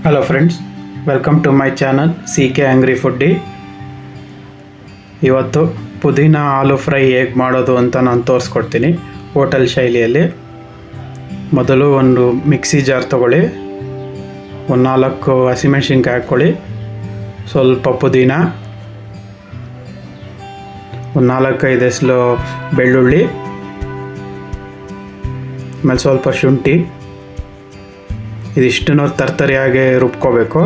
Hello friends, welcome to my channel CK angry foodie. ಇವತ್ತು ಪುದೀನ ಆಲೂ fry ಹೇಗೆ ಮಾಡೋದು ಅಂತ ನಾನು ತೋರಿಸ್ಕೊಡ್ತೀನಿ ಹೋಟೆಲ್ ಶೈಲಿಯಲ್ಲಿ. ಮೊದಲು ಒಂದು ಮಿಕ್ಸಿ ಜಾರ್ ತೊಗೊಳ್ಳಿ, ಒಂದು 4 ಹಸಿಮೆಣ್ಸಿನ್ಕಾಯಿ ಹಾಕ್ಕೊಳ್ಳಿ, ಸ್ವಲ್ಪ ಪುದೀನ, ಒಂದು 4-5 ಎಸಳು ಬೆಳ್ಳುಳ್ಳಿ, ಆಮೇಲೆ ಸ್ವಲ್ಪ ಶುಂಠಿ. ಇದಿಷ್ಟನ್ನು ತರ್ತರಿಯಾಗಿ ರುಬ್ಕೋಬೇಕು.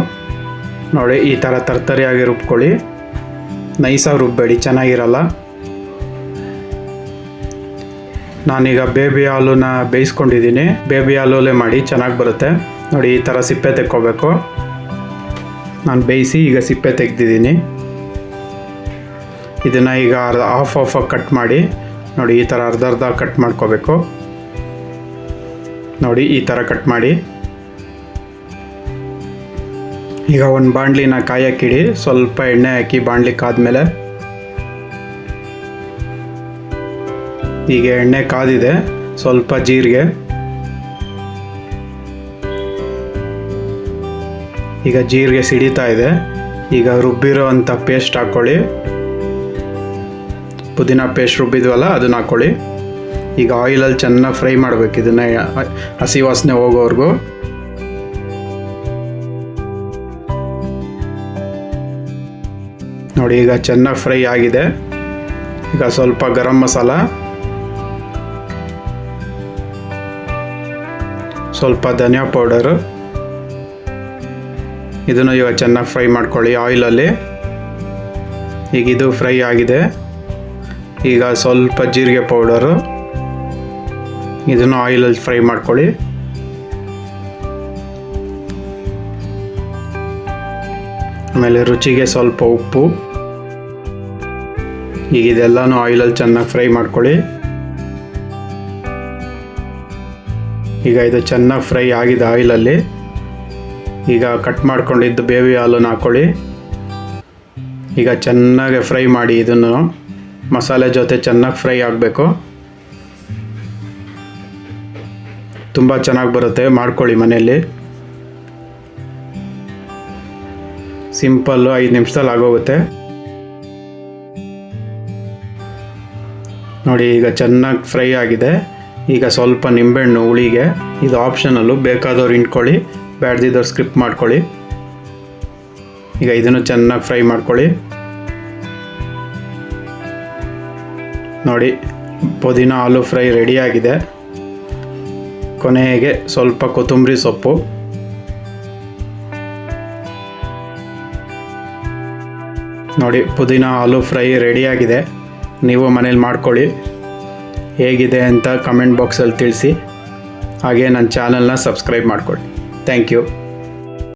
ನೋಡಿ, ಈ ಥರ ತರ್ತರಿಯಾಗಿ ರುಬ್ಕೊಳ್ಳಿ, ನೈಸಾಗಿ ರುಬ್ಬೇಡಿ, ಚೆನ್ನಾಗಿರಲ್ಲ. ನಾನೀಗ ಬೇಬಿ ಹಾಲುನ ಬೇಯಿಸ್ಕೊಂಡಿದ್ದೀನಿ, ಬೇಬಿ ಹಾಲಲ್ಲೇ ಮಾಡಿ ಚೆನ್ನಾಗಿ ಬರುತ್ತೆ. ನೋಡಿ, ಈ ಥರ ಸಿಪ್ಪೆ ತೆಕ್ಕೋಬೇಕು. ನಾನು ಬೇಯಿಸಿ ಈಗ ಸಿಪ್ಪೆ ತೆಗೆದಿದ್ದೀನಿ. ಇದನ್ನು ಈಗ ಹಾಫ್ ಕಟ್ ಮಾಡಿ, ನೋಡಿ ಈ ಥರ ಅರ್ಧ ಕಟ್ ಮಾಡ್ಕೋಬೇಕು. ನೋಡಿ, ಈ ಥರ ಕಟ್ ಮಾಡಿ. ಈಗ ಒಂದು ಬಾಣಲಿನ ಕಾಯಕ್ಕಿಡಿ, ಸ್ವಲ್ಪ ಎಣ್ಣೆ ಹಾಕಿ ಬಾಣಲಿ ಕಾದ್ಮೇಲೆ, ಈಗ ಎಣ್ಣೆ ಕಾದಿದೆ, ಸ್ವಲ್ಪ ಜೀರಿಗೆ, ಈಗ ಜೀರಿಗೆ ಸಿಡಿತಾ ಇದೆ. ಈಗ ರುಬ್ಬಿರೋ ಅಂಥ ಪೇಸ್ಟ್ ಹಾಕ್ಕೊಳ್ಳಿ, ಪುದೀನ ಪೇಸ್ಟ್ ರುಬ್ಬಿದ್ವಲ್ಲ ಅದನ್ನ ಹಾಕ್ಕೊಳ್ಳಿ. ಈಗ ಆಯಿಲಲ್ಲಿ ಚೆನ್ನಾಗಿ ಫ್ರೈ ಮಾಡಬೇಕು, ಇದನ್ನು ಹಸಿ ವಾಸನೆ ಹೋಗೋವರೆಗೂ. ನೋಡಿ, ಈಗ ಚೆನ್ನಾಗಿ ಫ್ರೈ ಆಗಿದೆ. ಈಗ ಸ್ವಲ್ಪ ಗರಂ ಮಸಾಲ, ಸ್ವಲ್ಪ ಧನಿಯಾ ಪೌಡರು, ಇದನ್ನು ಇವಾಗ ಚೆನ್ನಾಗಿ ಫ್ರೈ ಮಾಡ್ಕೊಳ್ಳಿ ಆಯಿಲಲ್ಲಿ. ಈಗ ಇದು ಫ್ರೈ ಆಗಿದೆ. ಈಗ ಸ್ವಲ್ಪ ಜೀರಿಗೆ ಪೌಡರು, ಇದನ್ನು ಆಯಿಲಲ್ಲಿ ಫ್ರೈ ಮಾಡ್ಕೊಳ್ಳಿ. ಆಮೇಲೆ ರುಚಿಗೆ ಸ್ವಲ್ಪ ಉಪ್ಪು. ಈಗ ಇದೆಲ್ಲನೂ ಆಯಿಲಲ್ಲಿ ಚೆನ್ನಾಗಿ ಫ್ರೈ ಮಾಡ್ಕೊಳ್ಳಿ. ಈಗ ಇದು ಚೆನ್ನಾಗಿ ಫ್ರೈ ಆಗಿದೆ ಆಯಿಲಲ್ಲಿ. ಈಗ ಕಟ್ ಮಾಡ್ಕೊಂಡಿದ್ದು ಬೇಬಿ ಹಾಲನ್ನು ಹಾಕ್ಕೊಳ್ಳಿ. ಈಗ ಚೆನ್ನಾಗಿ ಫ್ರೈ ಮಾಡಿ, ಇದನ್ನು ಮಸಾಲೆ ಜೊತೆ ಚೆನ್ನಾಗಿ ಫ್ರೈ ಆಗಬೇಕು. ತುಂಬ ಚೆನ್ನಾಗಿ ಬರುತ್ತೆ, ಮಾಡ್ಕೊಳ್ಳಿ ಮನೆಯಲ್ಲಿ. ಸಿಂಪಲ್ಲು, 5 ನಿಮಿಷದಲ್ಲಿ ಆಗೋಗುತ್ತೆ. ನೋಡಿ, ಈಗ ಚೆನ್ನಾಗಿ ಫ್ರೈ ಆಗಿದೆ. ಈಗ ಸ್ವಲ್ಪ ನಿಂಬೆಹಣ್ಣು ಹುಳಿಗೆ, ಇದು ಆಪ್ಷನಲ್ಲು, ಬೇಕಾದವ್ರು ಹಿಂಡ್ಕೊಳ್ಳಿ, ಬೇಡದಿದ್ದವ್ರು ಸ್ಕಿಪ್ ಮಾಡ್ಕೊಳ್ಳಿ. ಈಗ ಇದನ್ನು ಚೆನ್ನಾಗಿ ಫ್ರೈ ಮಾಡ್ಕೊಳ್ಳಿ. ನೋಡಿ, ಪುದೀನ ಆಲೂ ಫ್ರೈ ರೆಡಿಯಾಗಿದೆ. ಕೊನೆಗೆ ಸ್ವಲ್ಪ ಕೊತ್ತಂಬರಿ ಸೊಪ್ಪು. ನೋಡಿ, ಪುದೀನ ಆಲೂ ಫ್ರೈ ರೆಡಿಯಾಗಿದೆ. ನೀವು ಮನೇಲಿ ಮಾಡ್ಕೊಳ್ಳಿ. ಹೇಗಿದೆ ಅಂತ ಕಮೆಂಟ್ ಬಾಕ್ಸಲ್ಲಿ ತಿಳಿಸಿ. ಹಾಗೆ ನನ್ನ ಚಾನಲ್ನ ಸಬ್ಸ್ಕ್ರೈಬ್ ಮಾಡ್ಕೊಳ್ಳಿ. Thank you.